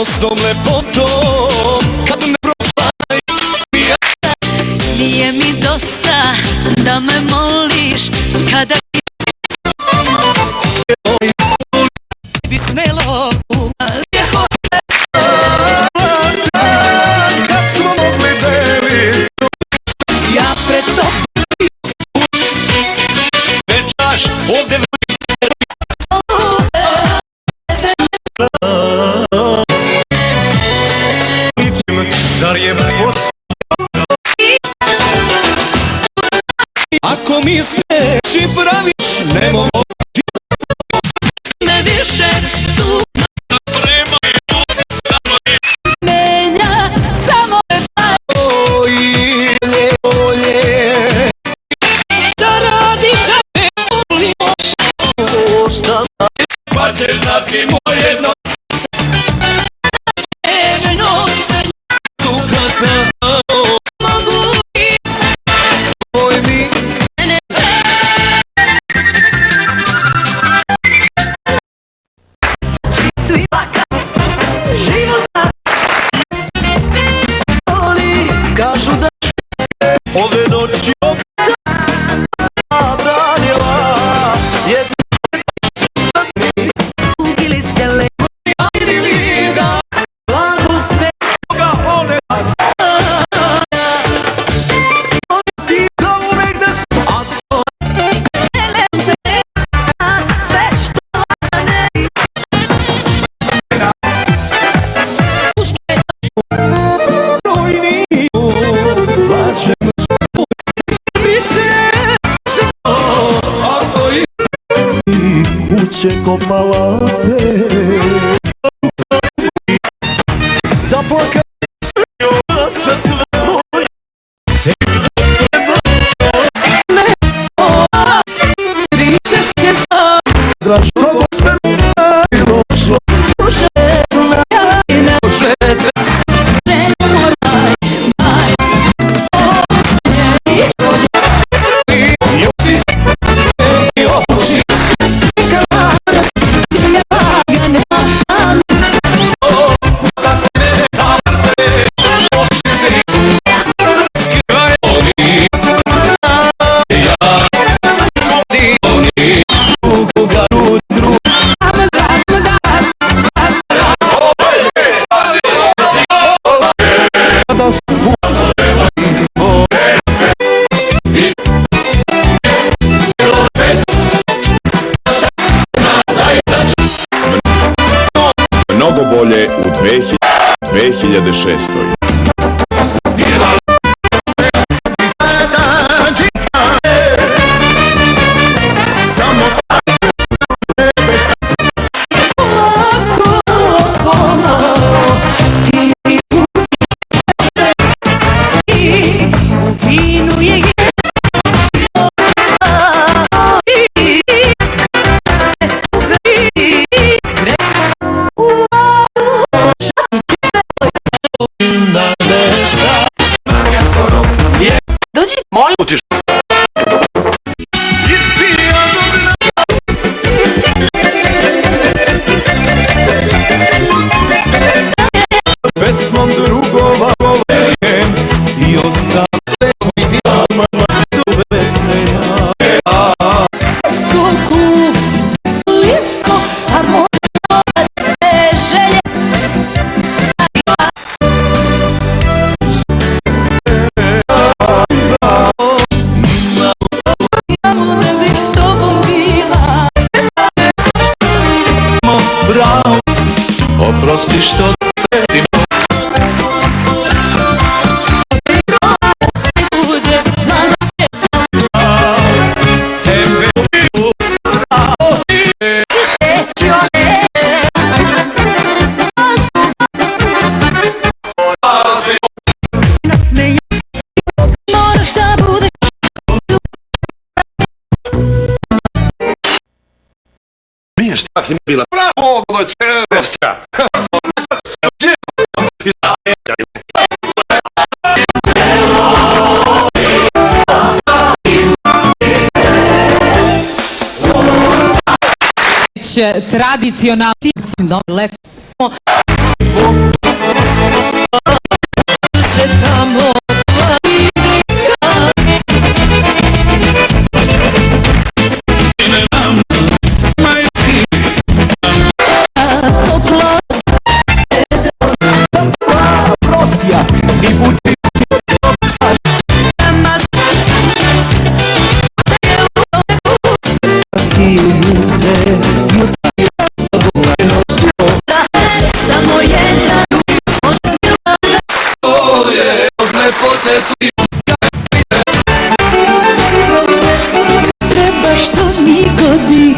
žalosnom lepotom. Kad me prošla nije mi dosta da me moliš kada bi smelo kad smo mogli deliti. ja pred tobom Večaš ovdje zar je pot? Ako mi sveći praviš, ne mogu me više tu premaj menja samo bolje da radim da ne voliš pa ćeš znati moje dno emeno se tukata mogu moj mi svi baka života voli kažu da ove noći obranila jednu ili se lepo ili ga blago sve ga vole ti za uvek da a sve što ne moj mi plačem više ako i kuće kopalate zaplaka Dražko sve bilo šlo Mnogo bolje u 2006. Molim ti pesmom drugova govorim i od same nama do veselja skoku blisko a možda želje bravo oprosti što se si moraš da budeš Biješ tak nije bila bravo Gostra tradicionalno lepo se tamo Rosja i buty Samo jedna treba što mi godi.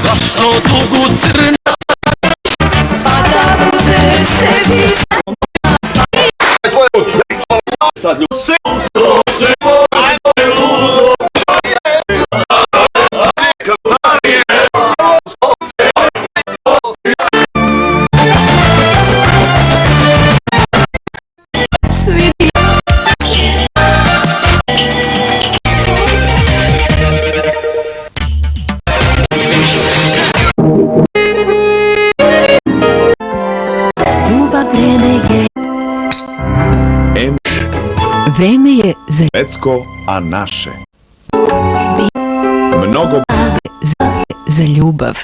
Zašto dugu crna Pa da bude sebi Sad ljubav. svi. Ljubav vreme je. M. Vreme je za, Švedsko, a naše. Mnogo za ljubav.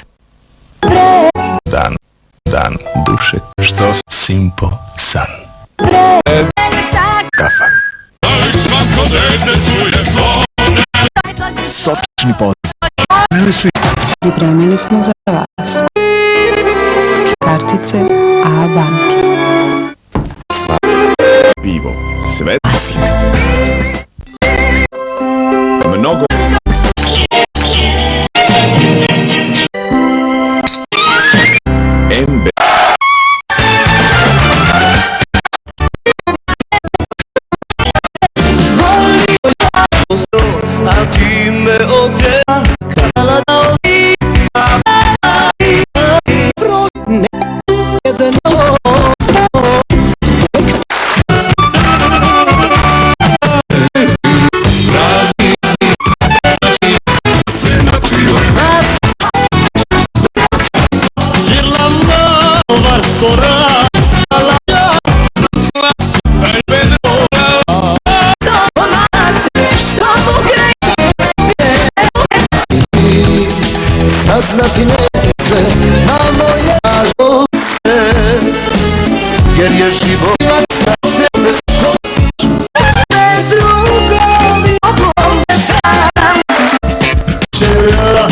Dan duše, što simpo san. Kafa. Sočni pozdrav. Pripremili smo za vas kartice A banke. pivo. Sve Pasina. mnogo MB a ti me odjela kada da ovi ne jedan ostao saznati neće na moje žalce, jer je život sa tebe drugovi čera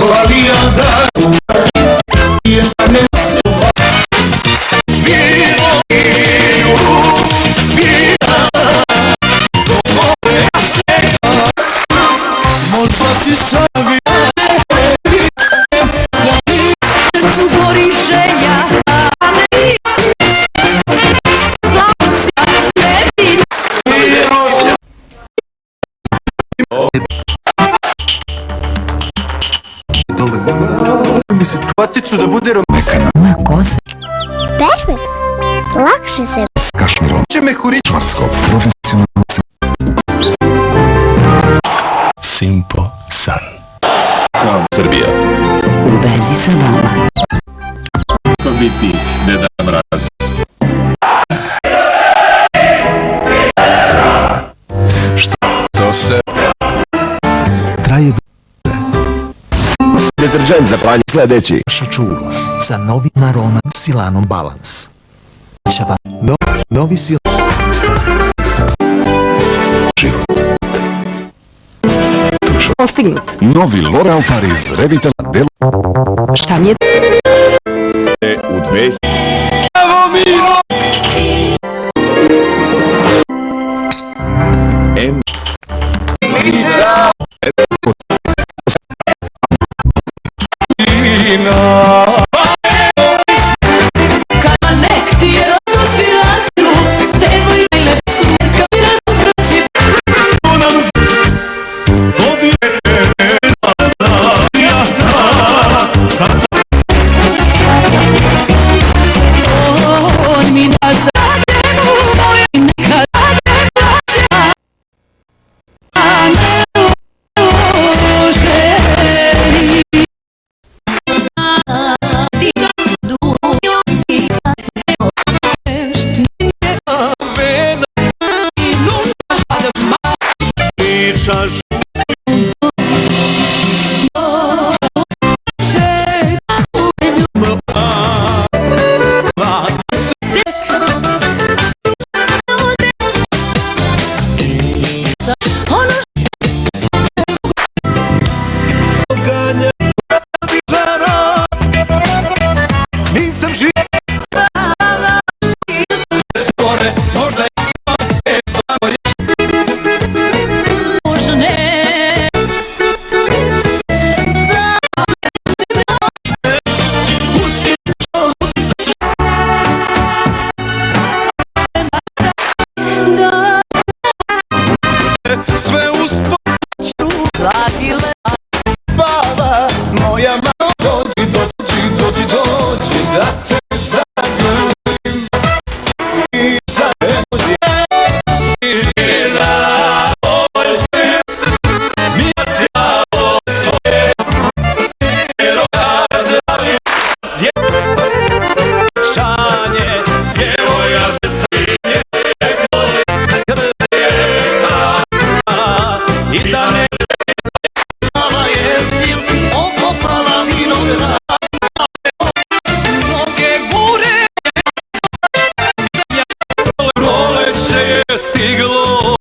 valija da je ne suva vivo vida možda si savi Gori želja, a ne Glavica, ne bi. mi se paticu da bude Na kosa. Perfekt. Lakše se Kašmirom. će me hurić Švarskog. Profesionalce. Simpo san. Srbija. U vezi sa vama. Biti Deda Mraz. To se traje Deterđent za pranje sljedeći. Čula sa novim aroma Silanom Balans. Novi Silan. Postignut. novi L'Oreal Paris Revital Del Šta mi je U 2000 M. Kada nek ti je rodno sviraču, devoj najlepšu, kad mi razumrući. duša nisam živ možda sve uspod baba moja malo dođi da te zagrlim i zagrlim šanje djevoja žestrinje i da ne mala jesi okopala vinograd mnoge bure proleće je stiglo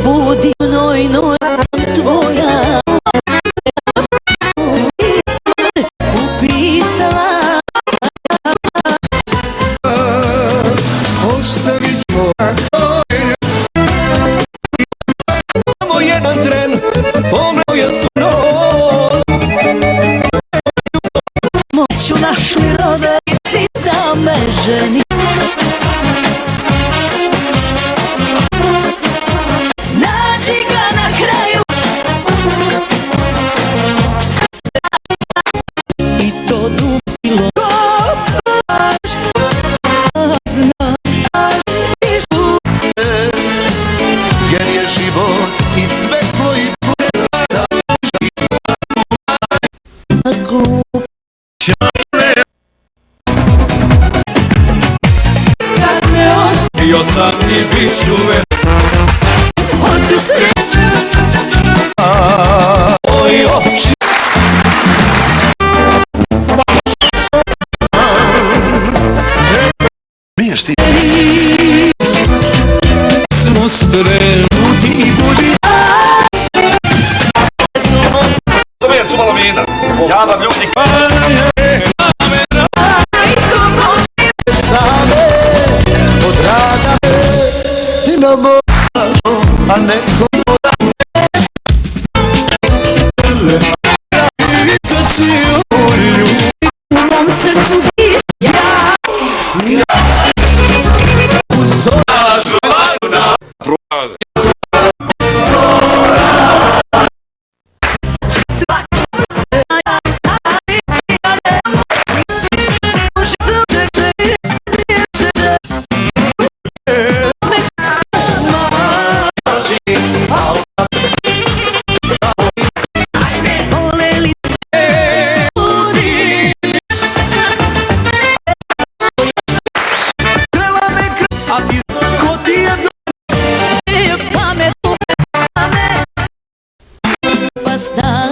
budi noj tvoja upisala ostavit ću samo jedan tren pomnoje su noć moću našu rodenici da me ženi nađi ga na kraju i to dubilo kopaš znaš jer je život i svetlo i pleda glup kad me bio sam i bit ću hoću sreći moji oči Miješ ti. smo spremni i budi Dobijem malo vina. Ja vam ljudi. same od rada i na možu, a neko i kad si ulju u mom srcu ja Basta